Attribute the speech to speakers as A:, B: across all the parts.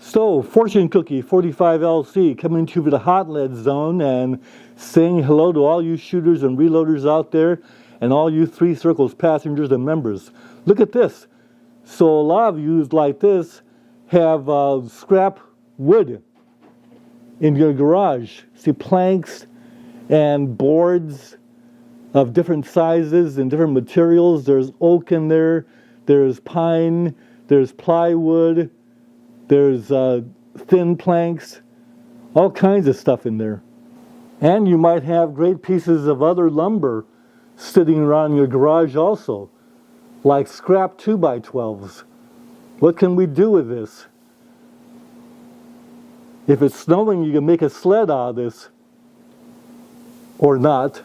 A: So, Fortune Cookie 45LC coming to the hot lead zone and saying hello to all you shooters and reloaders out there and all you Three Circles passengers and members. Look at this. So a lot of you like this have scrap wood in your garage. See, planks and boards of different sizes and different materials. There's oak in there, there's pine, there's plywood, there's thin planks, all kinds of stuff in there. And you might have great pieces of other lumber sitting around your garage also, like scrap 2x12s. What can we do with this? If it's snowing, you can make a sled out of this, or not.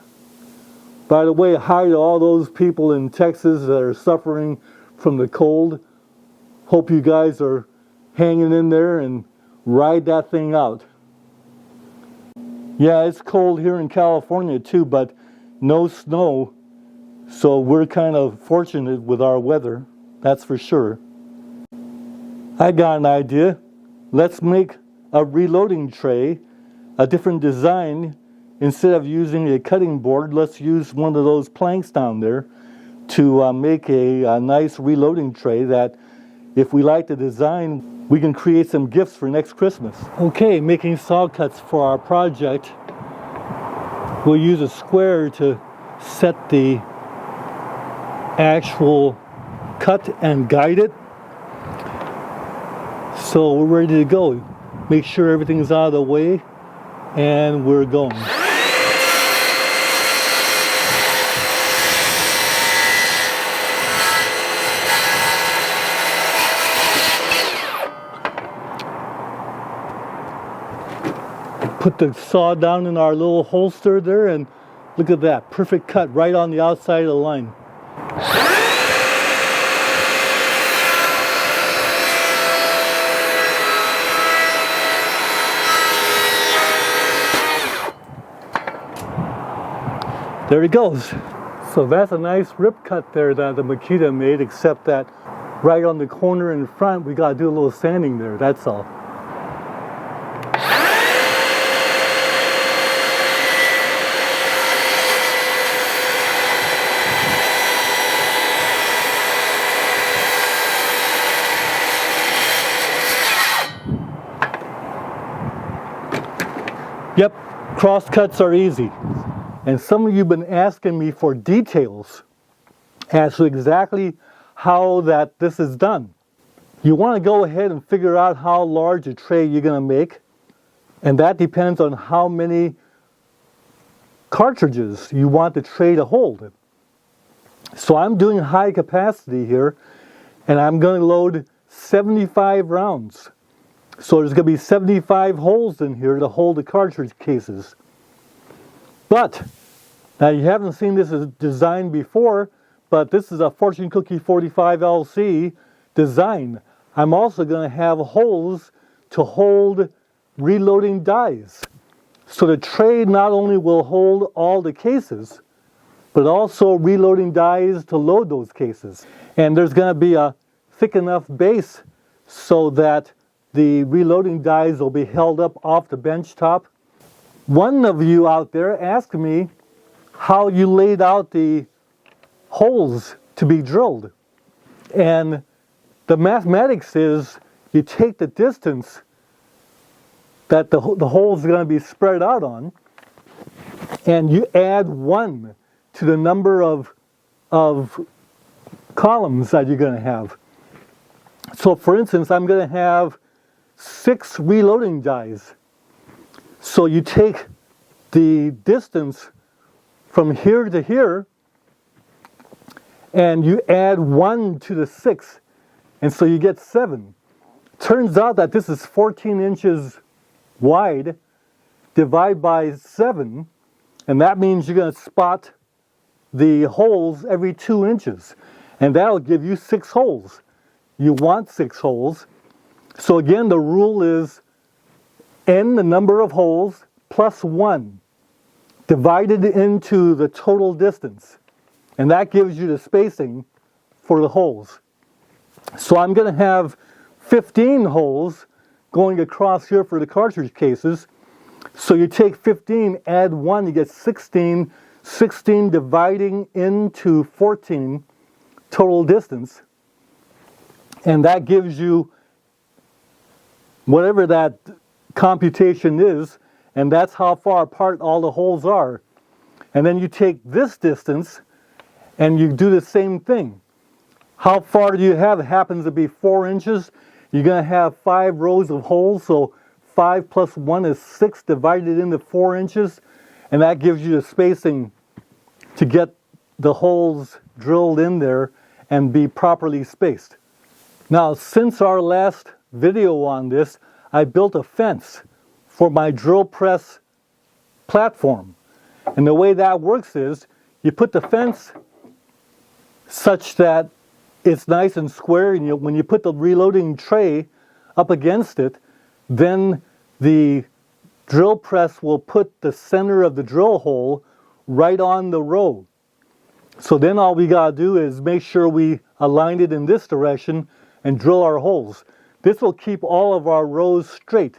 A: By the way, hi to all those people in Texas that are suffering from the cold. Hope you guys are hanging in there and ride that thing out. Yeah, it's cold here in California too, but no snow, so we're kind of fortunate with our weather, that's for sure. I got an idea. Let's make a reloading tray, a different design. Instead of using a cutting board, let's use one of those planks down there to make a nice reloading tray that, if we like the design, we can create some gifts for next Christmas. Okay, making saw cuts for our project. We'll use a square to set the actual cut and guide it. So we're ready to go. Make sure everything's out of the way, and we're going. Put the saw down in our little holster there, and look at that, perfect cut right on the outside of the line. There it goes. So that's a nice rip cut there that the Makita made, except that right on the corner in front we gotta do a little sanding there, that's all. Yep, cross cuts are easy. And some of you have been asking me for details as to exactly how this is done. You want to go ahead and figure out how large a tray you're going to make, and that depends on how many cartridges you want the tray to hold. So I'm doing high capacity here, and I'm going to load 75 rounds. So there's going to be 75 holes in here to hold the cartridge cases. But, now you haven't seen this design before, but this is a Fortune Cookie 45LC design. I'm also going to have holes to hold reloading dies. So the tray not only will hold all the cases, but also reloading dies to load those cases. And there's going to be a thick enough base so that the reloading dies will be held up off the bench top. One of you out there asked me how you laid out the holes to be drilled. And the mathematics is you take the distance that the holes are going to be spread out on, and you add 1 to the number of columns that you're going to have. So for instance, I'm going to have 6 reloading dies. So you take the distance from here to here, and you add 1 to the 6, and so you get 7. Turns out that this is 14 inches wide, divide by 7, and that means you're going to spot the holes every 2 inches, and that'll give you 6 holes. You want 6 holes. So again, the rule is n, the number of holes, plus 1, divided into the total distance. And that gives you the spacing for the holes. So I'm going to have 15 holes going across here for the cartridge cases. So you take 15, add 1, you get 16. 16 dividing into 14 total distance. And that gives you whatever that computation is, and that's how far apart all the holes are. And then you take this distance and you do the same thing. How far do you have? It happens to be 4 inches. You're going to have 5 rows of holes, so 5 plus 1 is 6 divided into 4 inches, and that gives you the spacing to get the holes drilled in there and be properly spaced. Now, since our last video on this, I built a fence for my drill press platform. And the way that works is you put the fence such that it's nice and square, and when you put the reloading tray up against it, then the drill press will put the center of the drill hole right on the row. So then all we gotta do is make sure we align it in this direction and drill our holes. This will keep all of our rows straight.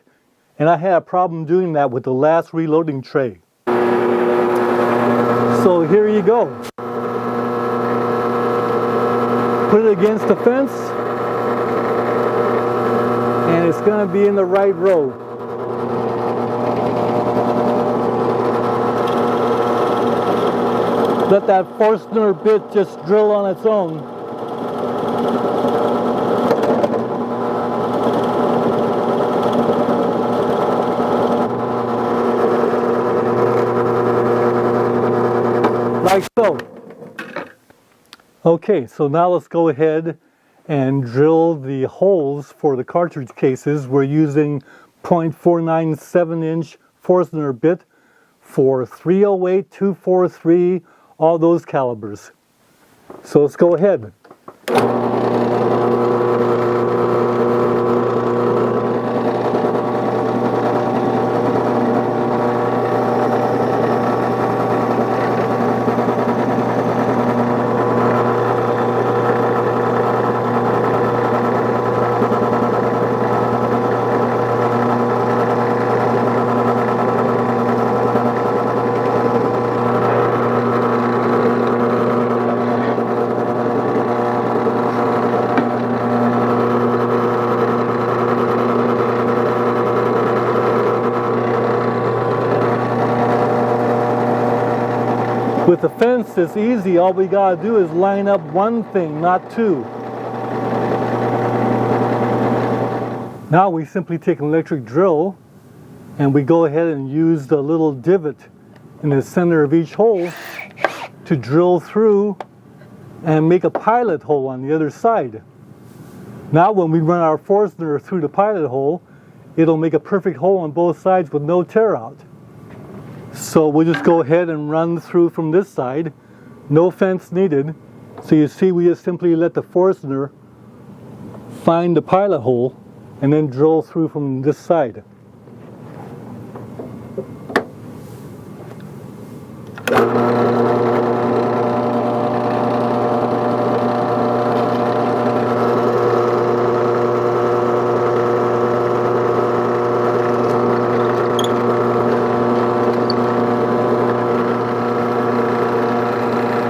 A: And I had a problem doing that with the last reloading tray. So here you go. Put it against the fence, and it's going to be in the right row. Let that Forstner bit just drill on its own. Like so. Okay, so now let's go ahead and drill the holes for the cartridge cases. We're using 0.497 inch Forstner bit for 308, 243, all those calibers. So let's go ahead. With the fence, it's easy. All we gotta do is line up one thing, not two. Now we simply take an electric drill and we go ahead and use the little divot in the center of each hole to drill through and make a pilot hole on the other side. Now when we run our Forstner through the pilot hole, it'll make a perfect hole on both sides with no tear out. So we'll just go ahead and run through from this side. No fence needed. So you see, we just simply let the Forstner find the pilot hole and then drill through from this side.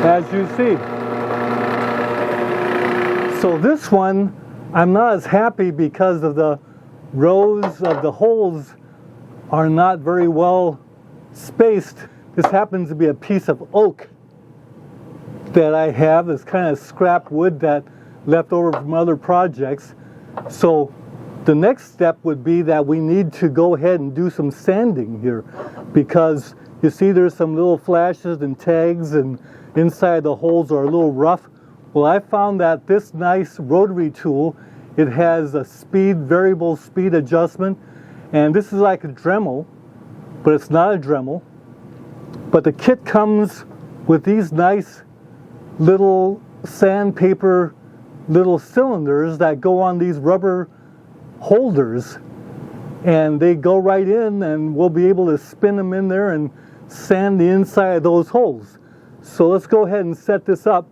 A: As you see. So this one, I'm not as happy because of the rows of the holes are not very well spaced. This happens to be a piece of oak that I have. It's kind of scrap wood that left over from other projects. So the next step would be that we need to go ahead and do some sanding here, because you see there's some little flashes and tags, and inside the holes are a little rough. Well, I found that this nice rotary tool, it has a variable speed adjustment, and this is like a Dremel, but it's not a Dremel. But the kit comes with these nice little sandpaper little cylinders that go on these rubber holders, and they go right in, and we'll be able to spin them in there and sand the inside of those holes. So let's go ahead and set this up.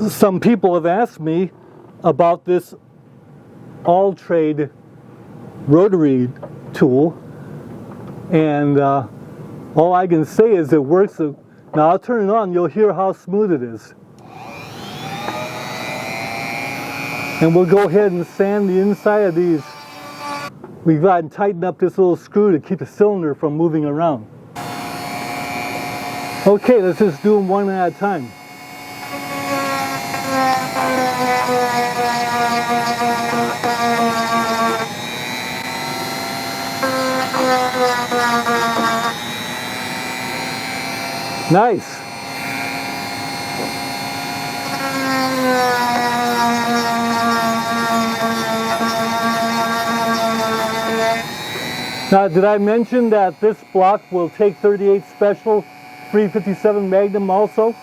A: Some people have asked me about this Alltrade rotary tool, and all I can say is it works. Now I'll turn it on, you'll hear how smooth it is. And we'll go ahead and sand the inside of these. We've got to tighten up this little screw to keep the cylinder from moving around. Okay, let's just do them one at a time. Nice. Now, did I mention that this block will take 38 Special 357 Magnum also?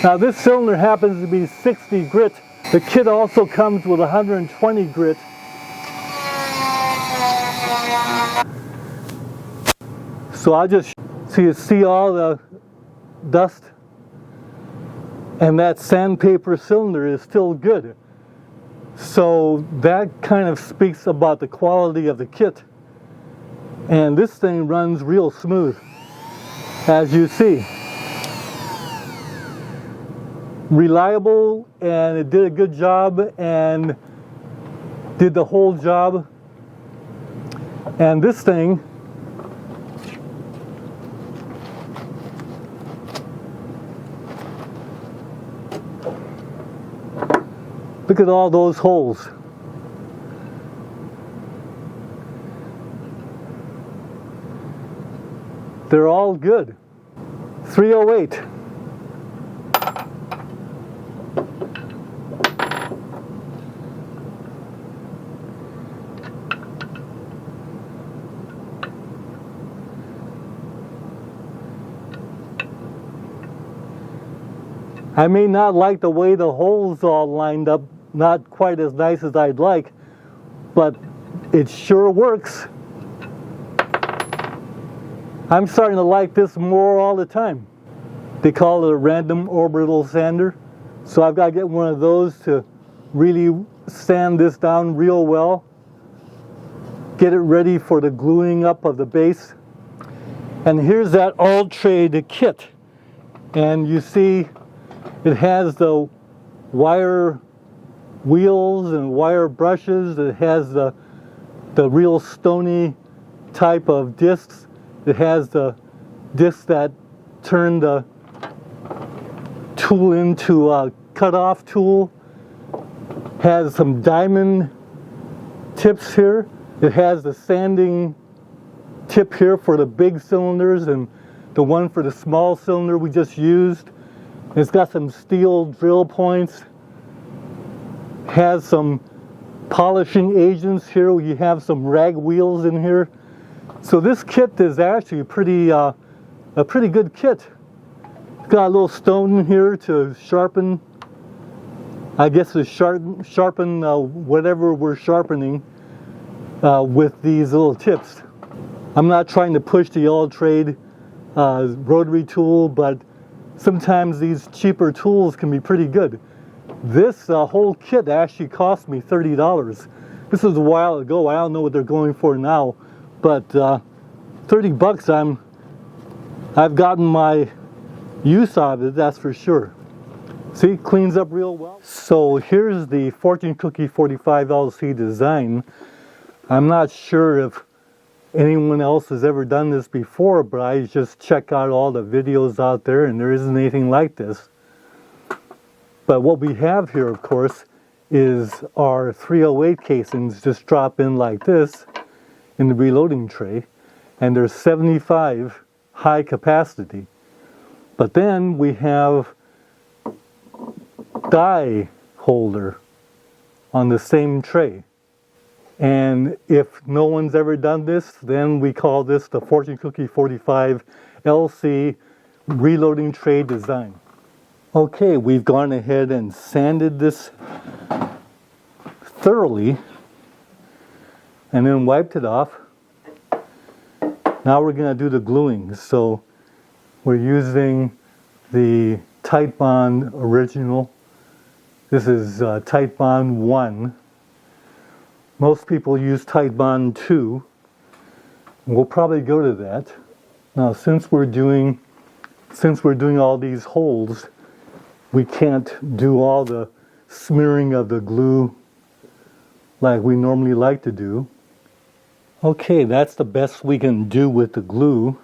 A: Now this cylinder happens to be 60 grit. The kit also comes with 120 grit. So I'll just so you see all the dust, and that sandpaper cylinder is still good. So that kind of speaks about the quality of the kit. And this thing runs real smooth, as you see. Reliable, and it did a good job and did the whole job. And this thing look at all those holes. They're all good. 308. I may not like the way the holes all lined up, not quite as nice as I'd like, but it sure works. I'm starting to like this more all the time. They call it a random orbital sander, so I've got to get one of those to really sand this down real well, get it ready for the gluing up of the base. And here's that Alltrade kit, and you see it has the wire wheels and wire brushes. It has the real stony type of discs. It has the discs that turn the tool into a cut-off tool. Has some diamond tips here. It has the sanding tip here for the big cylinders and the one for the small cylinder we just used. It's got some steel drill points. Has some polishing agents here. You have some rag wheels in here. So this kit is actually a pretty good kit. It's got a little stone here to sharpen, I guess to sharpen whatever we're sharpening with these little tips. I'm not trying to push the Alltrade rotary tool, but sometimes these cheaper tools can be pretty good. This whole kit actually cost me $30. This was a while ago. I don't know what they're going for now, but 30 bucks, I've gotten my use out of it, that's for sure. See, cleans up real well. So here's the Fortune Cookie 45 LC design. I'm not sure if anyone else has ever done this before, but I just check out all the videos out there and there isn't anything like this. But what we have here, of course, is our 308 casings just drop in like this in the reloading tray, and there's 75 high capacity. But then we have die holder on the same tray. And if no one's ever done this, then we call this the Fortune Cookie 45 LC reloading tray design. Okay, we've gone ahead and sanded this thoroughly and then wiped it off. Now we're going to do the gluing. So we're using the Tight Bond Original. This is Tight Bond 1. Most people use Tight Bond 2. We'll probably go to that. Now since we're doing all these holes, we can't do all the smearing of the glue like we normally like to do. Okay, that's the best we can do with the glue.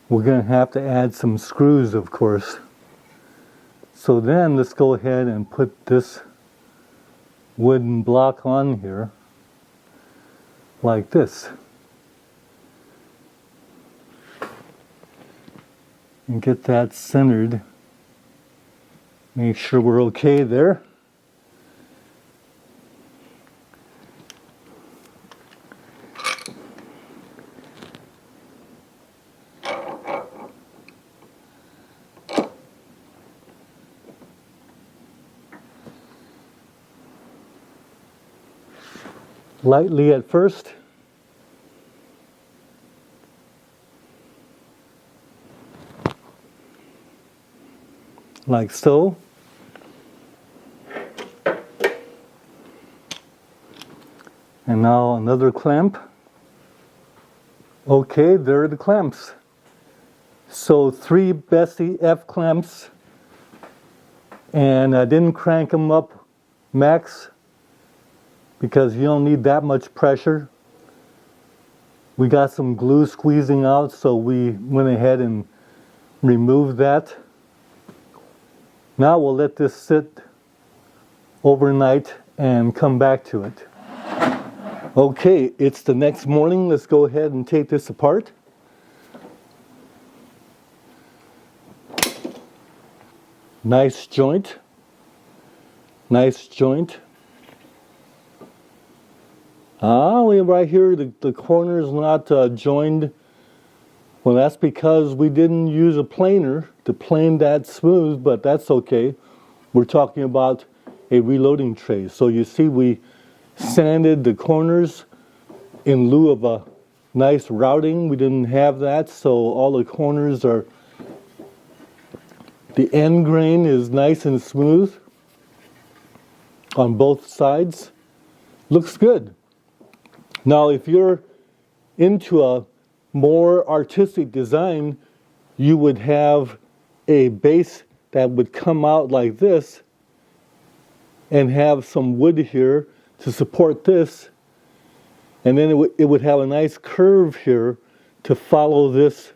A: We're going to have to add some screws, of course. So then let's go ahead and put this wooden block on here like this. And get that centered. Make sure we're okay there. Lightly at first. Like so. And now another clamp. Okay, there are the clamps. So 3 Bessie F clamps, and I didn't crank them up max because you don't need that much pressure. We got some glue squeezing out, so we went ahead and removed that. Now we'll let this sit overnight and come back to it. Okay, it's the next morning. Let's go ahead and take this apart. Nice joint. Nice joint. Right here, the corner is not joined. Well, that's because we didn't use a planer to plane that smooth, but that's okay. We're talking about a reloading tray. So you see we sanded the corners in lieu of a nice routing. We didn't have that, so all the corners are, the end grain is nice and smooth on both sides. Looks good. Now if you're into a more artistic design, you would have a base that would come out like this and have some wood here to support this, and then it would have a nice curve here to follow this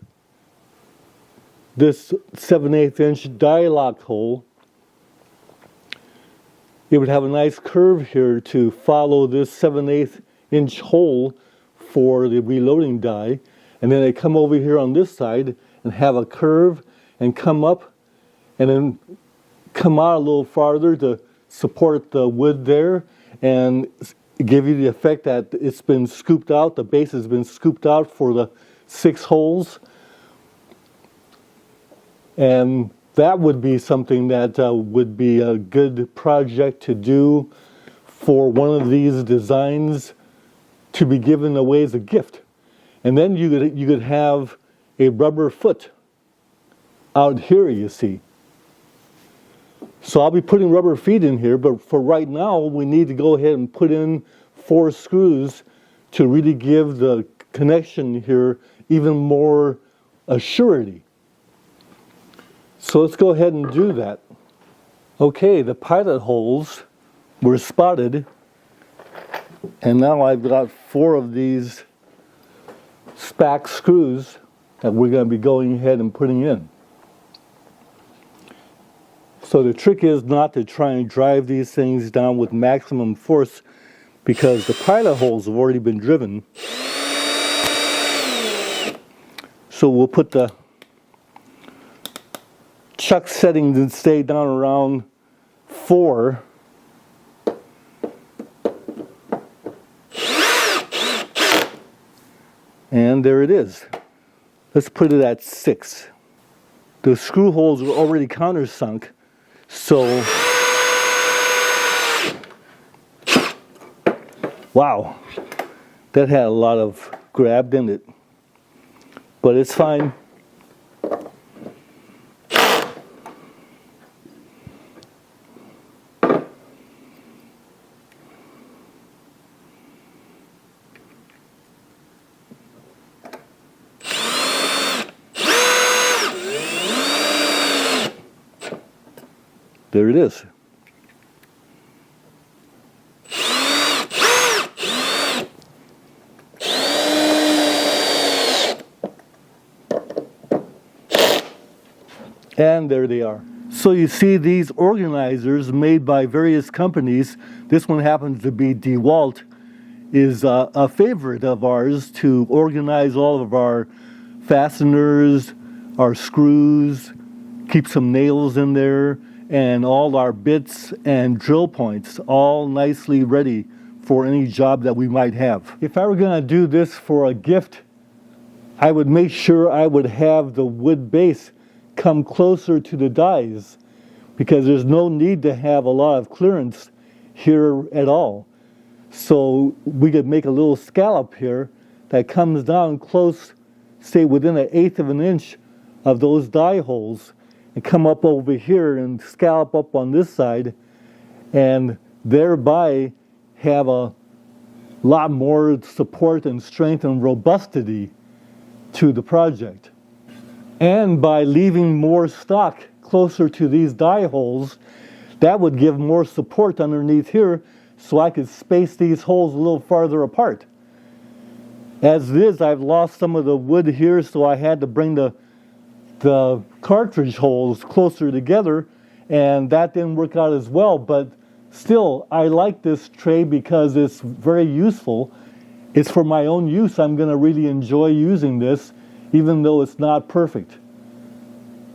A: 7/8 inch die lock hole. It would have a nice curve here to follow this 7/8 inch hole for the reloading die, and then they come over here on this side and have a curve and come up and then come out a little farther to support the wood there and give you the effect that it's been scooped out, the base has been scooped out for the 6 holes. And that would be something that would be a good project to do for one of these designs to be given away as a gift. And then you could have a rubber foot out here, you see. So I'll be putting rubber feet in here, but for right now we need to go ahead and put in 4 screws to really give the connection here even more assurity. So let's go ahead and do that. Okay, the pilot holes were spotted, and now I've got 4 of these SPAC screws that we're going to be going ahead and putting in. So the trick is not to try and drive these things down with maximum force because the pilot holes have already been driven. So we'll put the chuck setting to stay down around 4. And there it is. Let's put it at 6. The screw holes were already countersunk, so wow, That had a lot of grab in it, but it's fine. There it is. And there they are. So you see these organizers made by various companies. This one happens to be DeWalt, is a favorite of ours to organize all of our fasteners, our screws, keep some nails in there, and all our bits and drill points all nicely ready for any job that we might have. If I were going to do this for a gift, I would make sure I would have the wood base come closer to the dies, because there's no need to have a lot of clearance here at all. So we could make a little scallop here that comes down close, say within 1/8 of an inch of those die holes, and come up over here and scallop up on this side, and thereby have a lot more support and strength and robustity to the project. And by leaving more stock closer to these die holes, that would give more support underneath here, so I could space these holes a little farther apart. As it is, I've lost some of the wood here, so I had to bring the cartridge holes closer together, and that didn't work out as well. But still, I like this tray because it's very useful. It's for my own use. I'm going to really enjoy using this, even though it's not perfect.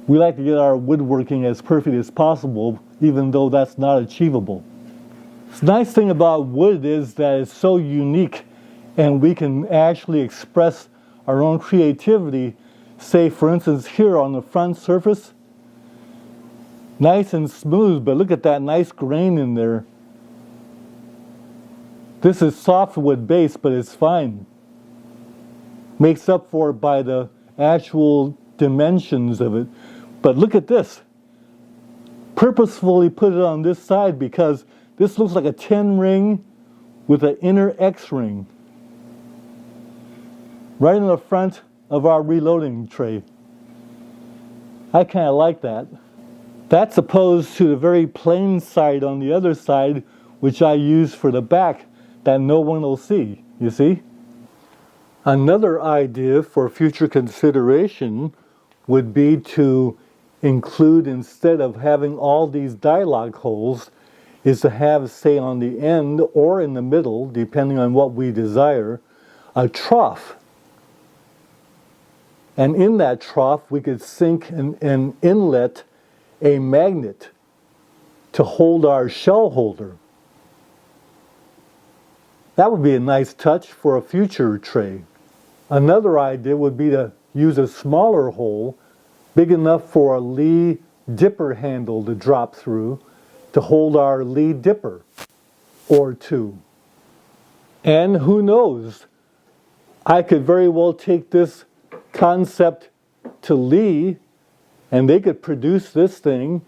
A: We like to get our woodworking as perfect as possible, even though that's not achievable. The nice thing about wood is that it's so unique, and we can actually express our own creativity. Say, for instance, here on the front surface, nice and smooth, but look at that nice grain in there. This is softwood base, but it's fine. Makes up for it by the actual dimensions of it. But look at this. Purposefully put it on this side because this looks like a 10 ring with an inner X ring. Right in the front of our reloading tray. I kind of like that. That's opposed to the very plain side on the other side, which I use for the back, that no one will see, you see? Another idea for future consideration would be to include, instead of having all these die lock holes, is to have, say, on the end or in the middle, depending on what we desire, a trough. And in that trough, we could sink and inlet a magnet to hold our shell holder. That would be a nice touch for a future tray. Another idea would be to use a smaller hole, big enough for a Lee dipper handle to drop through, to hold our Lee dipper or two. And who knows, I could very well take this concept to Lee, and they could produce this thing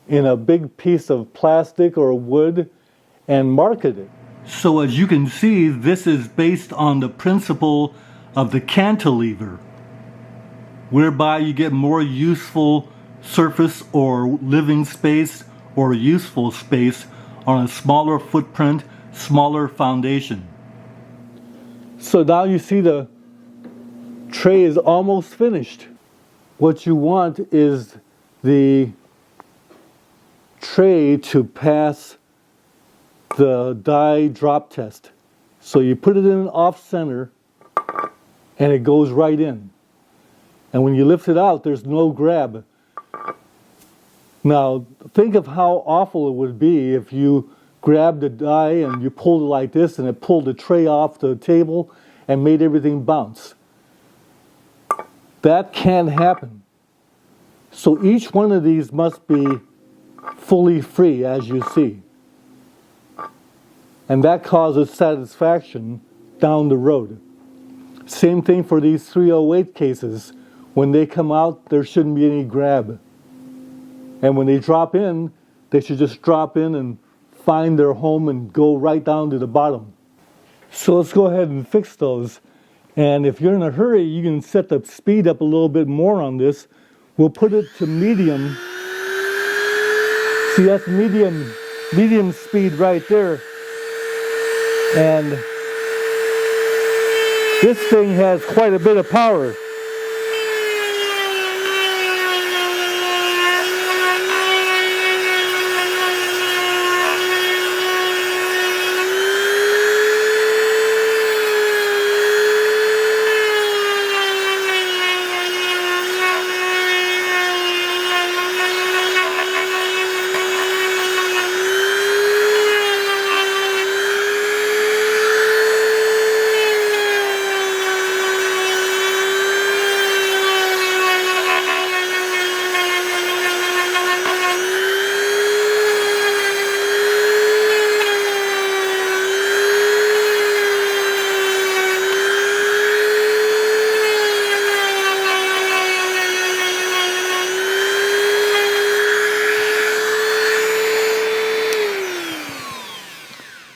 A: in a big piece of plastic or wood and market it. So as you can see, this is based on the principle of the cantilever, whereby you get more useful surface or living space or useful space on a smaller footprint, smaller foundation. So now you see the tray is almost finished. What you want is the tray to pass the die drop test. So you put it in off center and it goes right in. And when you lift it out, there's no grab. Now, think of how awful it would be if you grabbed a die and you pulled it like this and it pulled the tray off the table and made everything bounce. That can't happen. So each one of these must be fully free, as you see. And that causes satisfaction down the road. Same thing for these 308 cases. When they come out, there shouldn't be any grab. And when they drop in, they should just drop in and find their home and go right down to the bottom. So let's go ahead and fix those. And if you're in a hurry, you can set the speed up a little bit more on this. We'll put it to medium. See, that's medium speed right there. And this thing has quite a bit of power.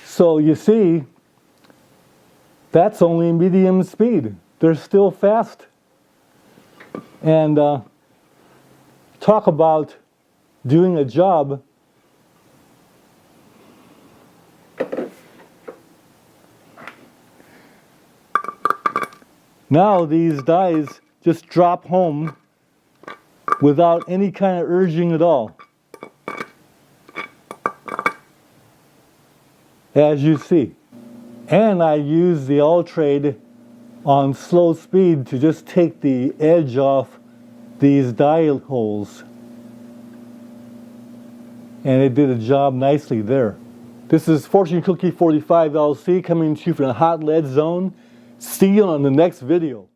A: So you see, that's only medium speed. They're still fast. And talk about doing a job. Now these dies just drop home without any kind of urging at all. As you see. And I use the Alltrade on slow speed to just take the edge off these die holes. And it did a job nicely there. This is Fortune Cookie 45 LC coming to you from the hot lead zone. See you on the next video.